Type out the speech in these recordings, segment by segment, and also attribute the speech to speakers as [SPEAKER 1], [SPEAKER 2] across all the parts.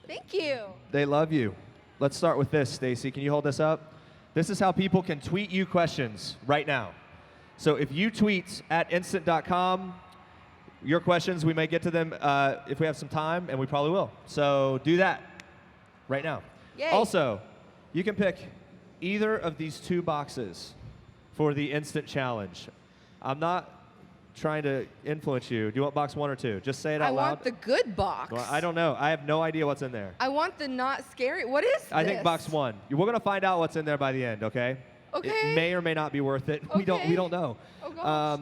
[SPEAKER 1] Thank you.
[SPEAKER 2] They love you. Let's start with this, Stacy. Can you hold this up? This is how people can tweet you questions right now. So if you tweet at instant.com, your questions, we may get to them if we have some time, and we probably will. So do that right now.
[SPEAKER 1] Yay.
[SPEAKER 2] Also, you can pick either of these two boxes for the instant challenge. I'm not trying to influence you. Do you want box 1 or 2? Just say it out loud.
[SPEAKER 1] I want the good box.
[SPEAKER 2] Well, I don't know. I have no idea what's in there.
[SPEAKER 1] I want the not scary. What is this?
[SPEAKER 2] I think box 1. We're going to find out what's in there by the end, okay?
[SPEAKER 1] Okay.
[SPEAKER 2] It may or may not be worth it.
[SPEAKER 1] Okay.
[SPEAKER 2] We don't know.
[SPEAKER 1] Oh, gosh.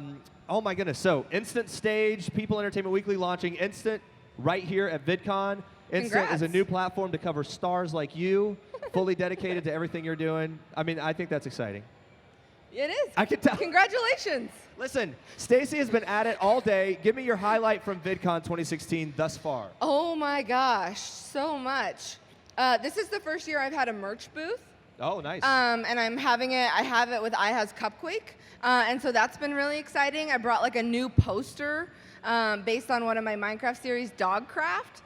[SPEAKER 2] Oh, my goodness. So, Instant Stage, People Entertainment Weekly launching Instant right here at VidCon. Instant
[SPEAKER 1] Congrats.
[SPEAKER 2] is a new platform to cover stars like you, fully dedicated to everything you're doing. I mean, I think that's exciting.
[SPEAKER 1] It is.
[SPEAKER 2] I can tell.
[SPEAKER 1] Congratulations.
[SPEAKER 2] Listen, Stacy has been at it all day. Give me your highlight from VidCon 2016 thus far.
[SPEAKER 1] Oh my gosh, so much. This is the first year I've had a merch booth.
[SPEAKER 2] Oh, nice.
[SPEAKER 1] And I have it with iHas Cupquake. And so that's been really exciting. I brought like a new poster based on one of my Minecraft series, Dogcraft.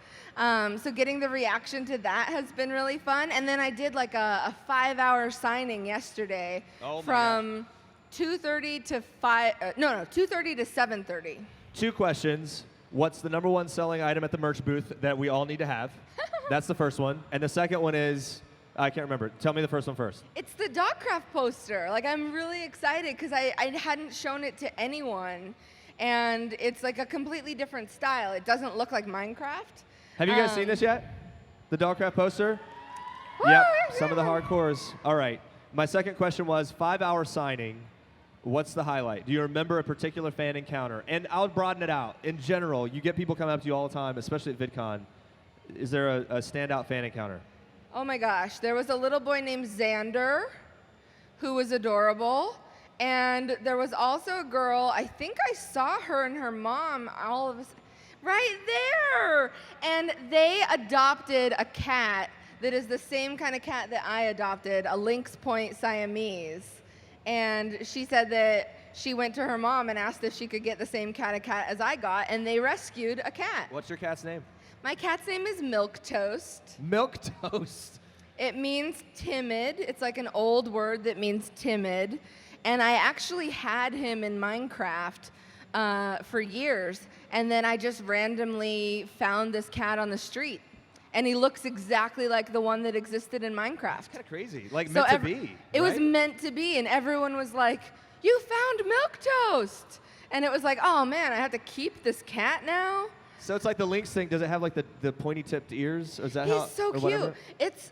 [SPEAKER 1] So getting the reaction to that has been really fun. And then I did like a 5-hour signing yesterday from 2:30 to 2:30 to 7:30.
[SPEAKER 2] 2 questions. What's the #1 selling item at the merch booth that we all need to have? That's the first one. And the second one is, I can't remember. Tell me the first one first.
[SPEAKER 1] It's the Dogcraft poster. Like, I'm really excited because I hadn't shown it to anyone. And it's like a completely different style. It doesn't look like Minecraft.
[SPEAKER 2] Have you guys seen this yet? The Dogcraft poster? Yep, some of the hardcores. All right. My second question was 5-hour signing. What's the highlight? Do you remember a particular fan encounter? And I'll broaden it out. In general, you get people coming up to you all the time, especially at VidCon. Is there a standout fan encounter?
[SPEAKER 1] Oh my gosh. There was a little boy named Xander who was adorable. And there was also a girl, I think I saw her and her mom all of us. Right there! And they adopted a cat that is the same kind of cat that I adopted, a Lynx Point Siamese. And she said that she went to her mom and asked if she could get the same kind of cat as I got, and they rescued a cat.
[SPEAKER 2] What's your cat's name?
[SPEAKER 1] My cat's name is Milk Toast.
[SPEAKER 2] Milk Toast.
[SPEAKER 1] It means timid. It's like an old word that means timid. And I actually had him in Minecraft for years, and then I just randomly found this cat on the street, and he looks exactly like the one that existed in Minecraft.
[SPEAKER 2] It's kind of crazy, like meant to be.
[SPEAKER 1] It was meant to be, and everyone was like, "You found Milk Toast," and it was like, "Oh man, I have to keep this cat now."
[SPEAKER 2] So it's like the Lynx thing. Does it have like the pointy-tipped ears? Or is that
[SPEAKER 1] He's so cute. It's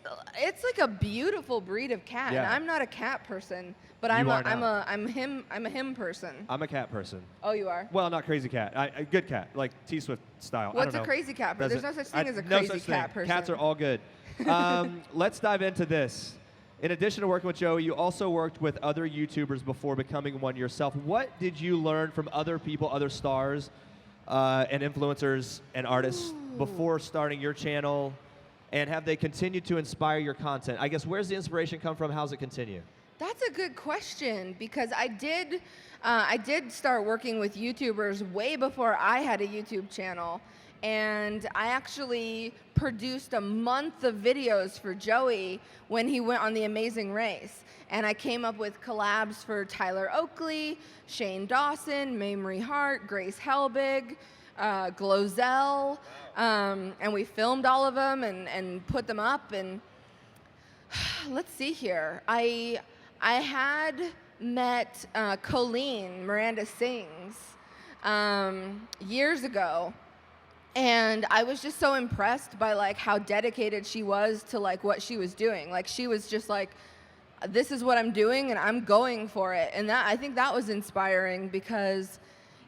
[SPEAKER 1] like a beautiful breed of cat.
[SPEAKER 2] Yeah.
[SPEAKER 1] And I'm not a cat person, but I'm a him person.
[SPEAKER 2] I'm a cat person.
[SPEAKER 1] Oh, you are?
[SPEAKER 2] Well, not crazy cat. A good cat, like T-Swift style.
[SPEAKER 1] What's
[SPEAKER 2] I don't know.
[SPEAKER 1] a crazy cat person? There's no such thing as a
[SPEAKER 2] no
[SPEAKER 1] crazy
[SPEAKER 2] such
[SPEAKER 1] cat
[SPEAKER 2] thing.
[SPEAKER 1] person.
[SPEAKER 2] Cats are all good. Let's dive into this. In addition to working with Joey, you also worked with other YouTubers before becoming one yourself. What did you learn from other people, other stars, and influencers and artists before starting your channel, and have they continued to inspire your content? I guess, where's the inspiration come from? How's it continue?
[SPEAKER 1] That's a good question, because I did start working with YouTubers way before I had a YouTube channel, and I actually produced a month of videos for Joey when he went on The Amazing Race. And I came up with collabs for Tyler Oakley, Shane Dawson, Mamrie Hart, Grace Helbig, Glozell, and we filmed all of them and put them up. And let's see here. I had met Colleen Miranda Sings years ago, and I was just so impressed by like how dedicated she was to like what she was doing. Like, she was just like, this is what I'm doing and I'm going for it. And I think that was inspiring, because,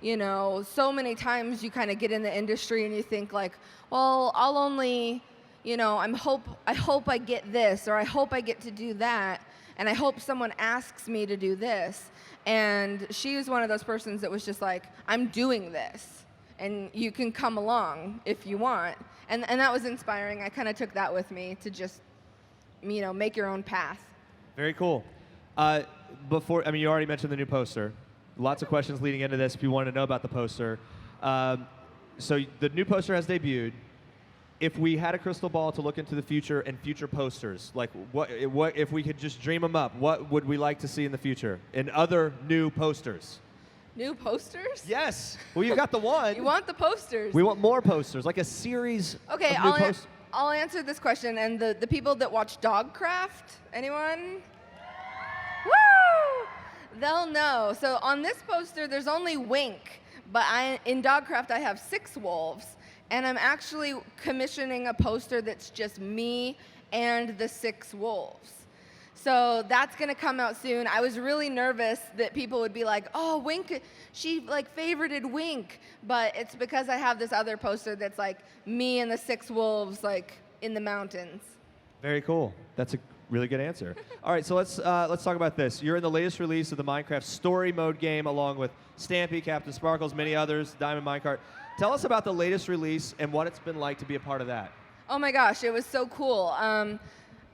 [SPEAKER 1] you know, so many times you kind of get in the industry and you think like, well, I'll only, you know, I hope I get this, or I hope I get to do that, and I hope someone asks me to do this. And she was one of those persons that was just like, I'm doing this, and you can come along if you want. And that was inspiring. I kind of took that with me to just, you know, make your own path.
[SPEAKER 2] Very cool. You already mentioned the new poster. Lots of questions leading into this if you want to know about the poster. So the new poster has debuted. if we had a crystal ball to look into the future and future posters, like what if we could just dream them up, what would we like to see in the future in other new posters?
[SPEAKER 1] New posters?
[SPEAKER 2] Yes. Well, you got the one.
[SPEAKER 1] You want the posters?
[SPEAKER 2] We want more posters, like a series
[SPEAKER 1] Okay,
[SPEAKER 2] of new posters.
[SPEAKER 1] I'll answer this question. And the people that watch Dogcraft, anyone? Woo! They'll know. So on this poster, there's only Wink, but in Dogcraft, I have 6 wolves. And I'm actually commissioning a poster that's just me and the 6 wolves. So that's gonna come out soon. I was really nervous that people would be like, oh, Wink, she like favorited Wink. But it's because I have this other poster that's like me and the 6 wolves like in the mountains.
[SPEAKER 2] Very cool. That's a really good answer. All right, so let's talk about this. You're in the latest release of the Minecraft Story Mode game along with Stampy, Captain Sparkles, many others, Diamond Minecart. Tell us about the latest release and what it's been like to be a part of that.
[SPEAKER 1] Oh my gosh, it was so cool.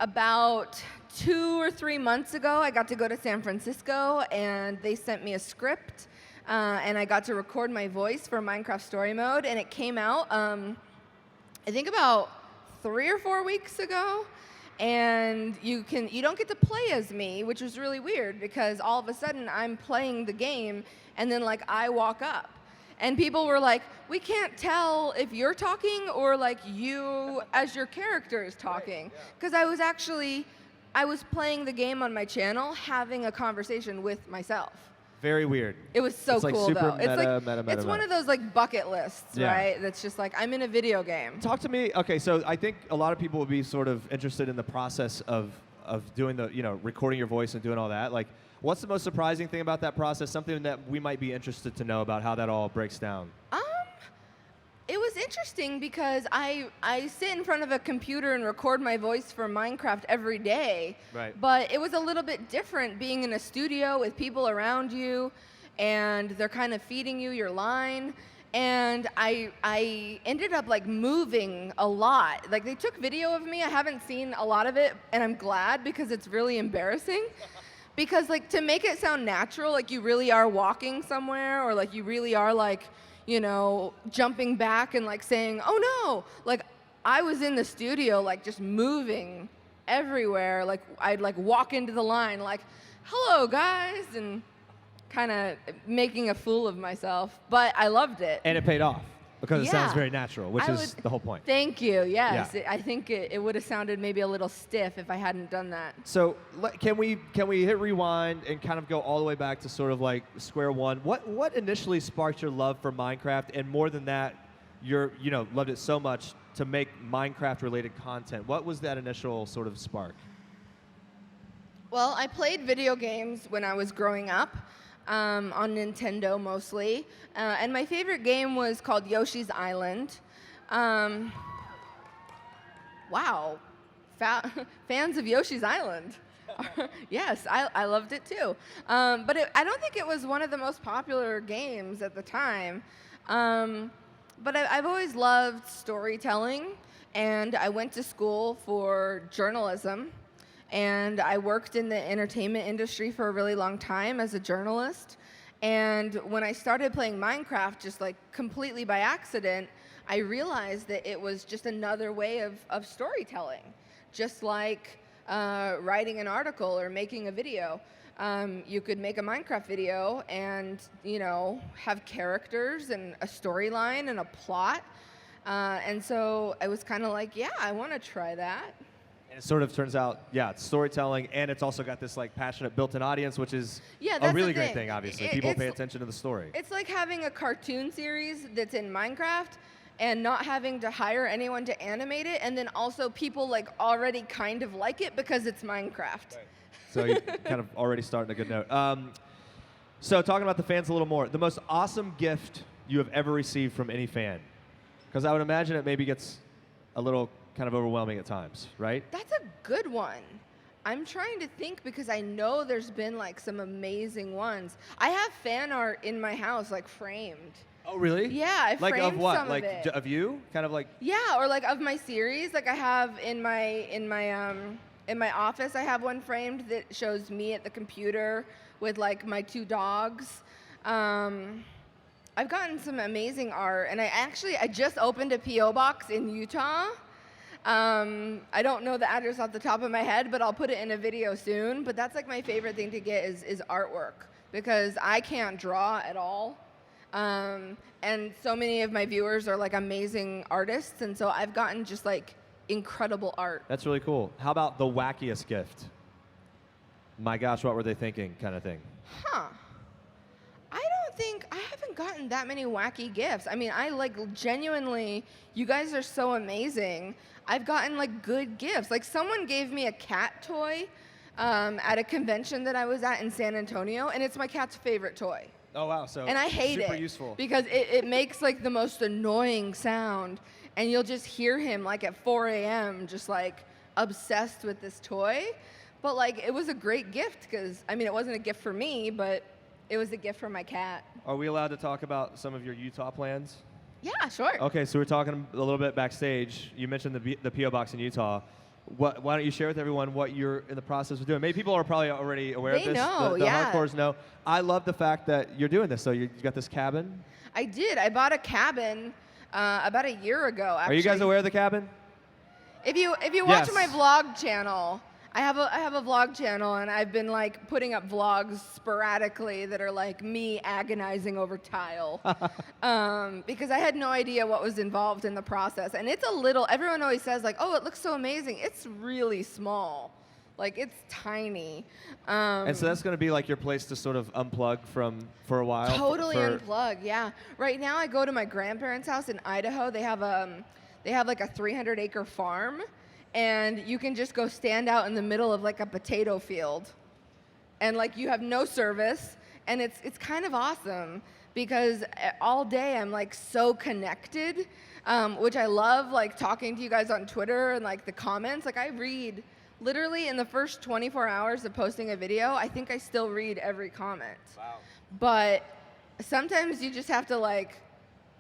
[SPEAKER 1] About 2 or 3 months ago, I got to go to San Francisco and they sent me a script and I got to record my voice for Minecraft Story Mode, and it came out, I think about 3 or 4 weeks ago. And you don't get to play as me, which was really weird because all of a sudden I'm playing the game and then like I walk up. And people were like, we can't tell if you're talking or like you as your character is talking. Because I was playing the game on my channel, having a conversation with myself.
[SPEAKER 2] Very weird.
[SPEAKER 1] It was so
[SPEAKER 2] like
[SPEAKER 1] cool
[SPEAKER 2] super
[SPEAKER 1] though.
[SPEAKER 2] meta,
[SPEAKER 1] It's one of those like bucket lists,
[SPEAKER 2] Yeah.
[SPEAKER 1] right? That's just like, I'm in a video game.
[SPEAKER 2] Talk to me. Okay, so I think a lot of people would be sort of interested in the process of doing the, recording your voice and doing all that. Like, what's the most surprising thing about that process? Something that we might be interested to know about how that all breaks down.
[SPEAKER 1] It was interesting because I sit in front of a computer and record my voice for Minecraft every day.
[SPEAKER 2] Right.
[SPEAKER 1] But it was a little bit different being in a studio with people around you, and they're kind of feeding you your line. And I ended up like moving a lot. Like they took video of me. I haven't seen a lot of it, and I'm glad because it's really embarrassing. Because like to make it sound natural, like you really are walking somewhere, or like you really are like, jumping back and like saying, oh no, like I was in the studio like just moving everywhere. Like I'd like walk into the line like, hello guys, and kind of making a fool of myself, but I loved it.
[SPEAKER 2] And it paid off because it sounds
[SPEAKER 1] Yeah.
[SPEAKER 2] very natural, which is the whole point.
[SPEAKER 1] Thank you, yes.
[SPEAKER 2] Yeah.
[SPEAKER 1] I think it would have sounded maybe a little stiff if I hadn't done that.
[SPEAKER 2] So can we hit rewind and kind of go all the way back to sort of like square one? What initially sparked your love for Minecraft, and more than that, loved it so much to make Minecraft related content? What was that initial sort of spark?
[SPEAKER 1] Well, I played video games when I was growing up. On Nintendo mostly. And my favorite game was called Yoshi's Island. Wow, fans of Yoshi's Island. Yes, I loved it too. But I don't think it was one of the most popular games at the time. But I've always loved storytelling, and I went to school for journalism. And I worked in the entertainment industry for a really long time as a journalist. And when I started playing Minecraft, just like completely by accident, I realized that it was just another way of storytelling. Just like writing an article or making a video. You could make a Minecraft video and, have characters and a storyline and a plot. And so I was kind of like, yeah, I want to try that.
[SPEAKER 2] And it sort of turns out, it's storytelling, and it's also got this like passionate built-in audience, which is a really great thing, obviously. People pay attention to the story.
[SPEAKER 1] It's like having a cartoon series that's in Minecraft and not having to hire anyone to animate it, and then also people like already kind of like it because it's Minecraft. Right.
[SPEAKER 2] So you're kind of already starting a good note. So talking about the fans a little more, the most awesome gift you have ever received from any fan? Because I would imagine it maybe gets a little kind of overwhelming at times, right?
[SPEAKER 1] That's a good one. I'm trying to think because I know there's been like some amazing ones. I have fan art in my house, like framed.
[SPEAKER 2] Oh, really?
[SPEAKER 1] Yeah, I framed
[SPEAKER 2] like of what?
[SPEAKER 1] some
[SPEAKER 2] Like
[SPEAKER 1] of it.
[SPEAKER 2] of you? Kind of like.
[SPEAKER 1] Yeah, or like of my series. Like I have in my office, I have one framed that shows me at the computer with like my 2 dogs. I've gotten some amazing art, and I just opened a P.O. box in Utah. I don't know the address off the top of my head, but I'll put it in a video soon. But that's like my favorite thing to get is artwork, because I can't draw at all. And so many of my viewers are like amazing artists, and so I've gotten just like incredible art.
[SPEAKER 2] That's really cool. How about the wackiest gift? My gosh, what were they thinking kind of thing?
[SPEAKER 1] Huh. I haven't gotten that many wacky gifts. I mean, I like genuinely, you guys are so amazing. I've gotten like good gifts. Like someone gave me a cat toy at a convention that I was at in San Antonio, and it's my cat's favorite toy.
[SPEAKER 2] Oh, wow. So
[SPEAKER 1] and I hate
[SPEAKER 2] super
[SPEAKER 1] it
[SPEAKER 2] useful.
[SPEAKER 1] because it makes like the most annoying sound, and you'll just hear him like at 4 a.m. just like obsessed with this toy. But like it was a great gift because, I mean, it wasn't a gift for me, but it was a gift for my cat.
[SPEAKER 2] Are we allowed to talk about some of your Utah plans?
[SPEAKER 1] Yeah, sure.
[SPEAKER 2] Okay, so we're talking a little bit backstage. You mentioned the P.O. box in Utah. Why don't you share with everyone what you're in the process of doing? Maybe people are probably already aware of this.
[SPEAKER 1] They know,
[SPEAKER 2] the
[SPEAKER 1] yeah.
[SPEAKER 2] hardcores know. I love the fact that you're doing this. So you got this cabin.
[SPEAKER 1] I did. I bought a cabin about a year ago, actually.
[SPEAKER 2] Are you guys aware of the cabin?
[SPEAKER 1] If you watch my vlog channel, I have a vlog channel, and I've been like putting up vlogs sporadically that are like me agonizing over tile because I had no idea what was involved in the process. And it's a little, everyone always says like, oh, it looks so amazing. It's really small. Like it's tiny.
[SPEAKER 2] And so that's going to be like your place to sort of unplug for a while?
[SPEAKER 1] Totally unplug, yeah. Right now I go to my grandparents' house in Idaho. They have like a 300-acre farm. And you can just go stand out in the middle of like a potato field, and like you have no service, and it's kind of awesome because all day I'm like so connected, which I love, like talking to you guys on Twitter and like the comments. Like I read literally in the first 24 hours of posting a video, I think I still read every comment.
[SPEAKER 2] Wow.
[SPEAKER 1] But sometimes you just have to like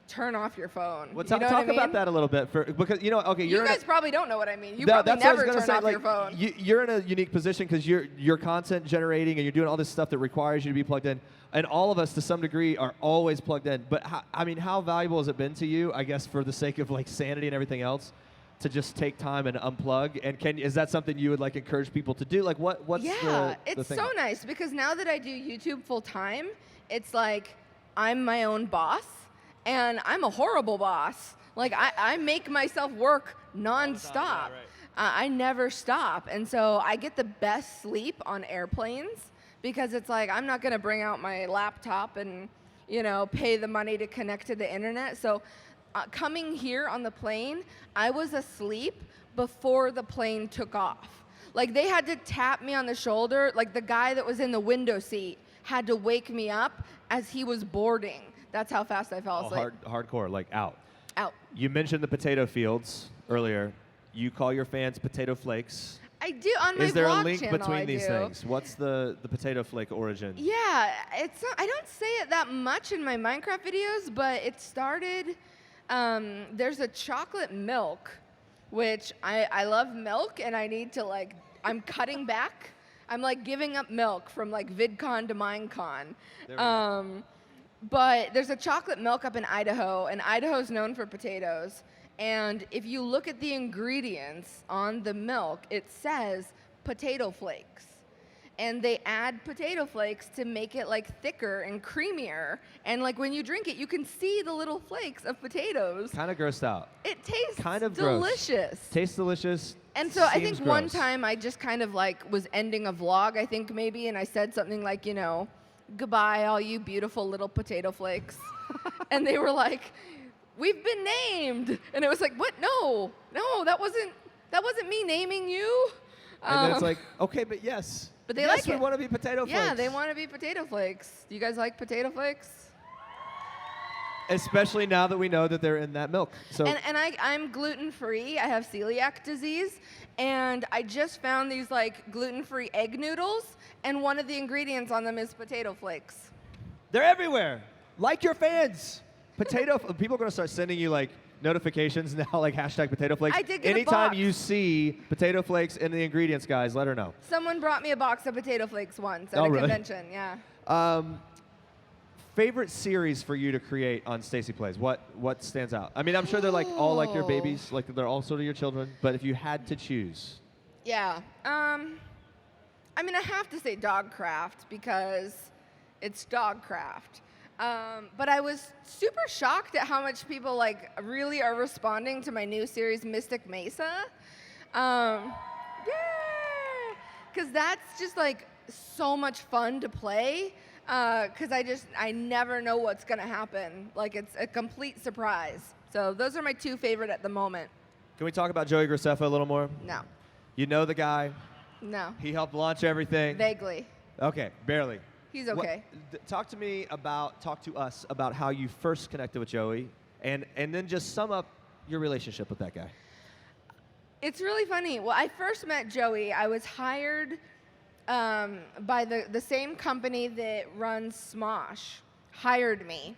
[SPEAKER 1] turn off your phone.
[SPEAKER 2] Well,
[SPEAKER 1] talk
[SPEAKER 2] about that a little bit, because okay,
[SPEAKER 1] you guys probably don't know what I mean. You
[SPEAKER 2] that's
[SPEAKER 1] probably
[SPEAKER 2] what I was
[SPEAKER 1] never
[SPEAKER 2] gonna
[SPEAKER 1] turn
[SPEAKER 2] say,
[SPEAKER 1] off
[SPEAKER 2] like,
[SPEAKER 1] your phone.
[SPEAKER 2] You're in a unique position because you're content generating and you're doing all this stuff that requires you to be plugged in. And all of us, to some degree, are always plugged in. But how valuable has it been to you? I guess for the sake of like sanity and everything else, to just take time and unplug. And is that something you would like encourage people to do? Like what's the
[SPEAKER 1] it's
[SPEAKER 2] thing?
[SPEAKER 1] so nice because now that I do YouTube full time, it's like I'm my own boss. And I'm a horrible boss. Like, I make myself work nonstop.
[SPEAKER 2] Yeah, right.
[SPEAKER 1] I never stop. And so I get the best sleep on airplanes because it's like I'm not going to bring out my laptop and, pay the money to connect to the internet. So coming here on the plane, I was asleep before the plane took off. Like, they had to tap me on the shoulder. Like, the guy that was in the window seat had to wake me up as he was boarding. That's how fast I fell asleep.
[SPEAKER 2] Hardcore, like out.
[SPEAKER 1] Out.
[SPEAKER 2] You mentioned the potato fields earlier. You call your fans potato flakes.
[SPEAKER 1] I do on my vlog channel.
[SPEAKER 2] Is there a link between
[SPEAKER 1] I
[SPEAKER 2] these
[SPEAKER 1] do.
[SPEAKER 2] things? What's the potato flake origin?
[SPEAKER 1] Yeah, it's not, I don't say it that much in my Minecraft videos, but it started. There's a chocolate milk, which I love milk, and I need to like. I'm cutting back. I'm like giving up milk from like VidCon to Minecon.
[SPEAKER 2] There we go.
[SPEAKER 1] But there's a chocolate milk up in Idaho, and Idaho's known for potatoes. And if you look at the ingredients on the milk, it says potato flakes. And they add potato flakes to make it like thicker and creamier. And like when you drink it, you can see the little flakes of potatoes.
[SPEAKER 2] Kind of grossed out.
[SPEAKER 1] It tastes
[SPEAKER 2] kind of
[SPEAKER 1] delicious.
[SPEAKER 2] Gross. Tastes delicious.
[SPEAKER 1] And so I think
[SPEAKER 2] gross.
[SPEAKER 1] one time I just kind of like was ending a vlog, I think maybe, and I said something like, goodbye, all you beautiful little potato flakes. And they were like, we've been named. And it was like, what? No, that wasn't me naming you.
[SPEAKER 2] And then it's like, okay, but yes.
[SPEAKER 1] But they
[SPEAKER 2] yes,
[SPEAKER 1] like
[SPEAKER 2] we
[SPEAKER 1] it.
[SPEAKER 2] want to be potato flakes.
[SPEAKER 1] Yeah, they want to be potato flakes. Do you guys like potato flakes?
[SPEAKER 2] Especially now that we know that they're in that milk. So
[SPEAKER 1] And I'm gluten-free. I have celiac disease. And I just found these like gluten-free egg noodles. And one of the ingredients on them is potato flakes.
[SPEAKER 2] they're everywhere. Like your fans. People are going to start sending you like notifications now, like hashtag potato flakes.
[SPEAKER 1] I did get a
[SPEAKER 2] Anytime
[SPEAKER 1] box.
[SPEAKER 2] you see potato flakes in the ingredients, guys, let her know. Someone
[SPEAKER 1] Someone brought me a box of potato flakes once at
[SPEAKER 2] Oh,
[SPEAKER 1] a
[SPEAKER 2] really?
[SPEAKER 1] convention, yeah.
[SPEAKER 2] favorite series for you to create on Stacy Plays? What stands out? I mean, I'm sure they're like all like your babies, like they're all sort of your children. But if you had to choose,
[SPEAKER 1] Yeah. I mean, I have to say Dogcraft because it's Dogcraft. But I was super shocked at how much people like really are responding to my new series, Mystic Mesa. Yeah, because that's just like so much fun to play. Because I never know what's gonna happen. Like it's a complete surprise. So those are my two favorite at the moment.
[SPEAKER 2] can we talk about Joey Graceffa a little more?
[SPEAKER 1] No,
[SPEAKER 2] You know the guy.
[SPEAKER 1] no,
[SPEAKER 2] He helped launch everything.
[SPEAKER 1] vaguely.
[SPEAKER 2] Okay, barely.
[SPEAKER 1] He's okay.
[SPEAKER 2] Talk to us about how you first connected with Joey, and then just sum up your relationship with that guy.
[SPEAKER 1] It's really funny. Well, I first met Joey. I was hired by the same company that runs Smosh, hired me.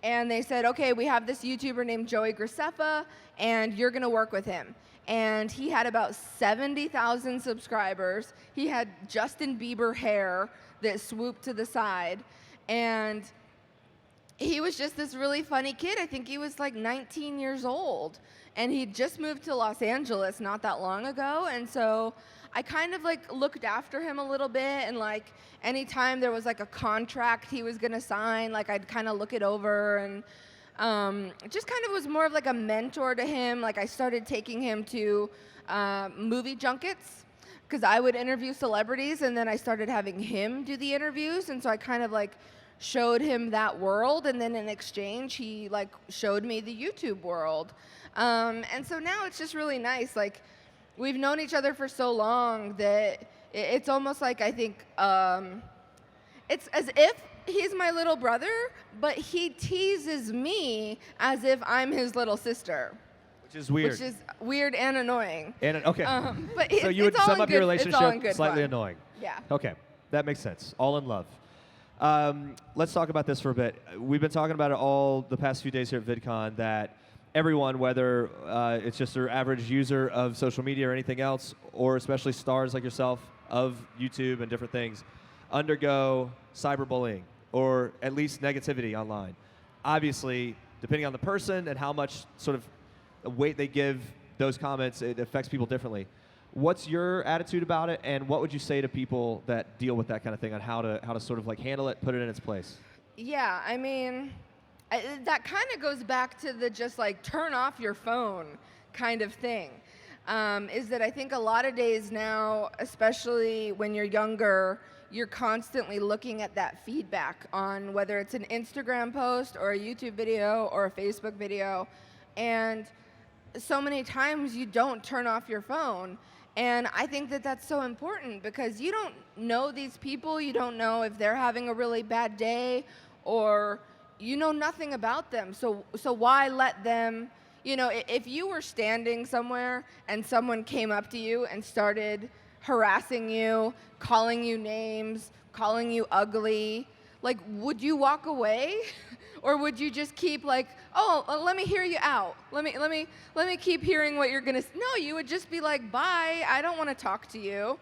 [SPEAKER 1] And they said, okay, we have this YouTuber named Joey Graceffa, and you're going to work with him. And he had about 70,000 subscribers. He had Justin Bieber hair that swooped to the side. And he was just this really funny kid. I think he was like 19 years old. And he just moved to Los Angeles not that long ago. And so I kind of like looked after him a little bit, and like anytime there was like a contract he was gonna sign, like I'd kind of look it over, and just kind of was more of like a mentor to him. Like I started taking him to movie junkets because I would interview celebrities, and then I started having him do the interviews, and so I kind of like showed him that world, and then in exchange he like showed me the YouTube world. And so now it's just really nice. Like we've known each other for so long that it's almost like I think it's as if he's my little brother, but he teases me as if I'm his little sister.
[SPEAKER 2] Which is weird.
[SPEAKER 1] Which is weird and annoying.
[SPEAKER 2] And okay.
[SPEAKER 1] But
[SPEAKER 2] So you would
[SPEAKER 1] it's all
[SPEAKER 2] sum
[SPEAKER 1] in
[SPEAKER 2] up your
[SPEAKER 1] good- it's all in
[SPEAKER 2] relationship
[SPEAKER 1] good
[SPEAKER 2] slightly
[SPEAKER 1] fun.
[SPEAKER 2] annoying.
[SPEAKER 1] Yeah.
[SPEAKER 2] Okay, that makes sense. All in love. Let's talk about this for a bit. We've been talking about it all the past few days here at VidCon, that everyone, whether it's just their average user of social media or anything else, or especially stars like yourself of YouTube and different things, undergo cyberbullying or at least negativity online. Obviously, depending on the person and how much sort of weight they give those comments, it affects people differently. What's your attitude about it, and what would you say to people that deal with that kind of thing on how to sort of like handle it, put it in its place?
[SPEAKER 1] Yeah, I mean, that kind of goes back to the just like turn off your phone kind of thing. Is that I think a lot of days now, especially when you're younger, you're constantly looking at that feedback on whether it's an Instagram post or a YouTube video or a Facebook video. And so many times you don't turn off your phone. And I think that that's so important because you don't know these people. You don't know if they're having a really bad day, or you know nothing about them. So why let them, you know, if you were standing somewhere and someone came up to you and started harassing you, calling you names, calling you ugly, like, would you walk away? Or would you just keep like, oh, let me hear you out. Let me keep hearing what you're gonna. No, you would just be like, bye. I don't want to talk to you.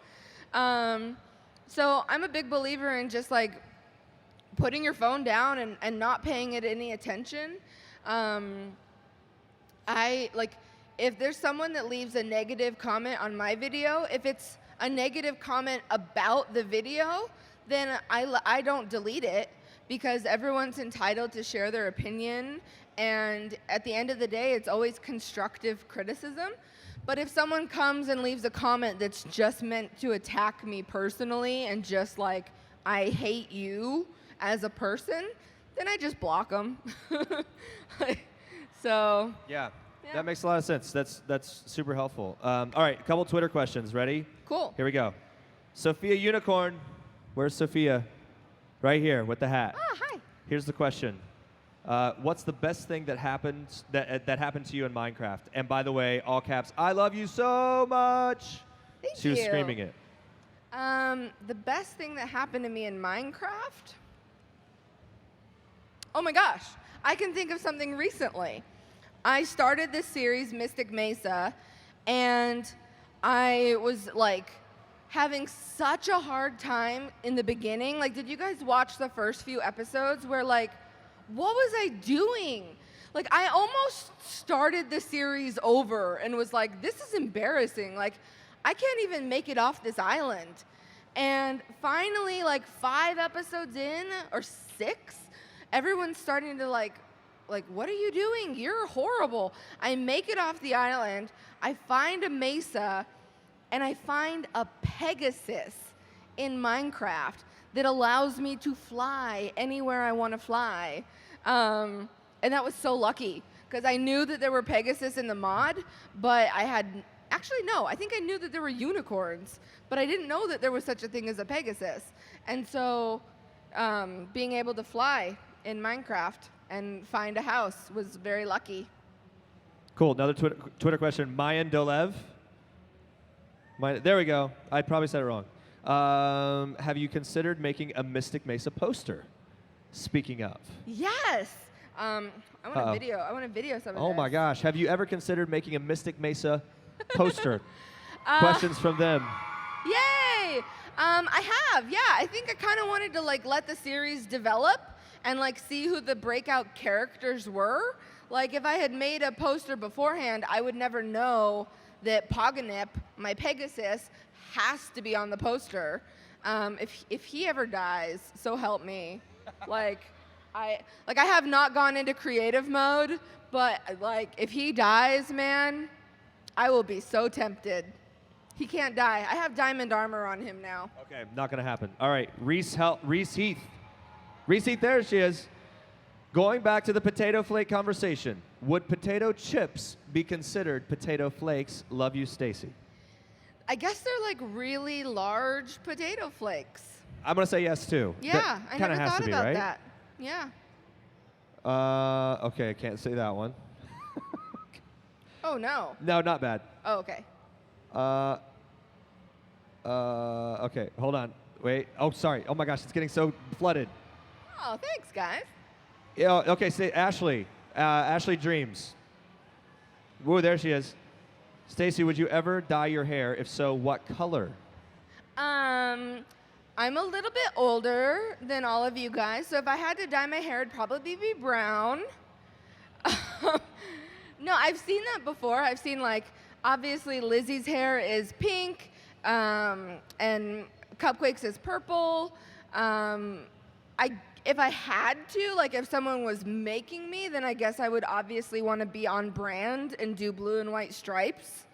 [SPEAKER 1] So I'm a big believer in just like putting your phone down and not paying it any attention. I like if there's someone that leaves a negative comment on my video, if it's a negative comment about the video, then I don't delete it, because everyone's entitled to share their opinion, and at the end of the day, it's always constructive criticism. But if someone comes and leaves a comment that's just meant to attack me personally and just like, I hate you as a person, then I just block them. So.
[SPEAKER 2] Yeah, that makes a lot of sense. That's super helpful. All right, a couple Twitter questions. Ready?
[SPEAKER 1] Cool.
[SPEAKER 2] Here we go. Sophia Unicorn. Where's Sophia? Right here with the hat.
[SPEAKER 1] Ah, hi.
[SPEAKER 2] Here's the question. What's the best thing that happened to you in Minecraft? And by the way, all caps, I love you so much.
[SPEAKER 1] Thank you.
[SPEAKER 2] She was screaming it.
[SPEAKER 1] The best thing that happened to me in Minecraft? Oh my gosh, I can think of something recently. I started this series, Mystic Mesa, and I was like having such a hard time in the beginning. Like, did you guys watch the first few episodes where like what was I doing? Like, I almost started the series over and was like, this is embarrassing. Like, I can't even make it off this island. And finally, like 5 episodes in, or 6, everyone's starting to like, what are you doing? You're horrible. I make it off the island. I find a Mesa, and I find a Pegasus in Minecraft that allows me to fly anywhere I want to fly. And that was so lucky, because I knew that there were Pegasus in the mod, but actually, no, I think I knew that there were unicorns, but I didn't know that there was such a thing as a Pegasus. And so being able to fly in Minecraft and find a house was very lucky.
[SPEAKER 2] Cool. Another Twitter question. Mayan Dolev. There we go. I probably said it wrong. Have you considered making a Mystic Mesa poster? Speaking of.
[SPEAKER 1] Yes. I want to video some of
[SPEAKER 2] Oh
[SPEAKER 1] this.
[SPEAKER 2] my gosh. Have you ever considered making a Mystic Mesa poster? Questions from them.
[SPEAKER 1] Yay! I have, yeah. I think I kind of wanted to like let the series develop and like see who the breakout characters were. Like if I had made a poster beforehand, I would never know that Paganip, my Pegasus, has to be on the poster. If he ever dies, so help me. I have not gone into creative mode, but like if he dies, man, I will be so tempted. He can't die. I have diamond armor on him now.
[SPEAKER 2] Okay, not gonna happen. All right, Reese Heath. Reese Heath, there she is. Going back to the potato flake conversation, would potato chips be considered potato flakes? Love you, Stacy.
[SPEAKER 1] I guess they're like really large potato flakes.
[SPEAKER 2] I'm gonna say yes too.
[SPEAKER 1] Yeah, I never
[SPEAKER 2] has
[SPEAKER 1] thought
[SPEAKER 2] to be,
[SPEAKER 1] about
[SPEAKER 2] right?
[SPEAKER 1] that. Yeah.
[SPEAKER 2] Okay, I can't say that one.
[SPEAKER 1] Oh no.
[SPEAKER 2] No, not bad.
[SPEAKER 1] Oh, okay.
[SPEAKER 2] Okay, hold on. Wait. Oh, sorry. Oh my gosh, it's getting so flooded.
[SPEAKER 1] Oh, thanks, guys.
[SPEAKER 2] Yeah. Okay. Say Ashley. Ashley Dreams. Whoa, there she is. Stacy, would you ever dye your hair? If so, what color?
[SPEAKER 1] I'm a little bit older than all of you guys, so if I had to dye my hair, it'd probably be brown. No, I've seen that before. I've seen like, obviously Lizzie's hair is pink, and Cupquake's is purple. If I had to, like if someone was making me, then I guess I would obviously want to be on brand and do blue and white stripes.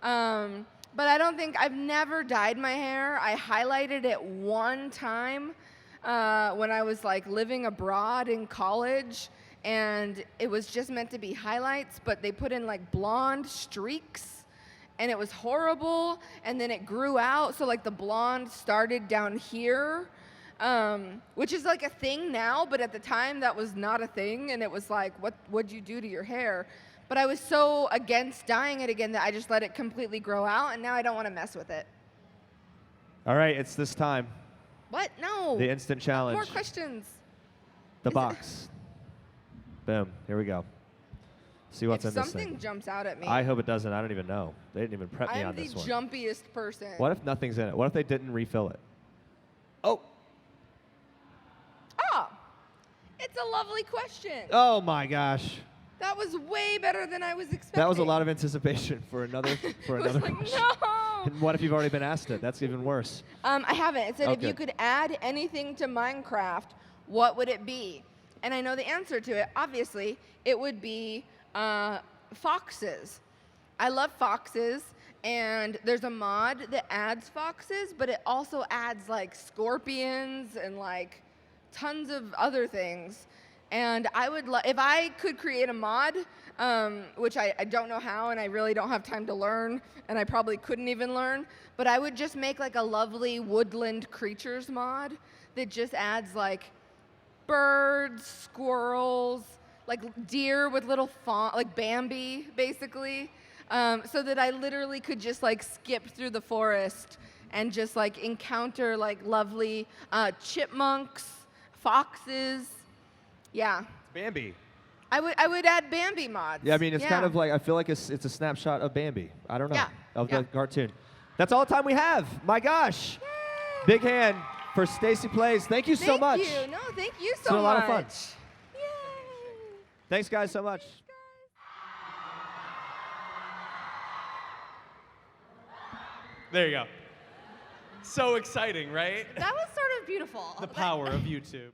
[SPEAKER 1] But I've never dyed my hair. I highlighted it one time when I was like living abroad in college, and it was just meant to be highlights, but they put in like blonde streaks, and it was horrible, and then it grew out, so like the blonde started down here, which is like a thing now, but at the time that was not a thing, and it was like, what'd you do to your hair? But I was so against dyeing it again that I just let it completely grow out, and now I don't want to mess with it.
[SPEAKER 2] All right, it's this time.
[SPEAKER 1] What? No.
[SPEAKER 2] The instant challenge.
[SPEAKER 1] More questions.
[SPEAKER 2] The box. Boom. Here we go. See what's in this thing.
[SPEAKER 1] If something jumps out at me.
[SPEAKER 2] I hope it doesn't. I don't even know. They didn't even prep me on this one.
[SPEAKER 1] I'm the jumpiest person.
[SPEAKER 2] What if nothing's in it? What if they didn't refill it? Oh.
[SPEAKER 1] Oh. It's a lovely question.
[SPEAKER 2] Oh my gosh.
[SPEAKER 1] That was way better than I was expecting.
[SPEAKER 2] That was a lot of anticipation for another
[SPEAKER 1] like,
[SPEAKER 2] question.
[SPEAKER 1] No.
[SPEAKER 2] And what if you've already been asked it? That's even worse.
[SPEAKER 1] I haven't. It said if
[SPEAKER 2] Okay.
[SPEAKER 1] you could add anything to Minecraft, what would it be? And I know the answer to it. Obviously, it would be foxes. I love foxes, and there's a mod that adds foxes, but it also adds like scorpions and like tons of other things. And I would if I could create a mod, which I don't know how, and I really don't have time to learn, and I probably couldn't even learn, but I would just make like a lovely woodland creatures mod that just adds like birds, squirrels, like deer with little like Bambi, basically, so that I literally could just like skip through the forest and just like encounter like lovely chipmunks, foxes. Yeah.
[SPEAKER 2] Bambi.
[SPEAKER 1] I would add Bambi mods.
[SPEAKER 2] Yeah, I mean, it's kind of like, I feel like it's a snapshot of Bambi. I don't know.
[SPEAKER 1] Yeah.
[SPEAKER 2] Of
[SPEAKER 1] Yeah.
[SPEAKER 2] the cartoon. That's all the time we have. My gosh.
[SPEAKER 1] Yay.
[SPEAKER 2] Big hand for Stacy Plays. Thank you so much.
[SPEAKER 1] Thank you. No, thank you so much.
[SPEAKER 2] It's been a lot of fun.
[SPEAKER 1] Yay.
[SPEAKER 2] Thanks, guys, so much.
[SPEAKER 3] There you go. So exciting, right?
[SPEAKER 4] That was sort of beautiful.
[SPEAKER 3] The power of YouTube.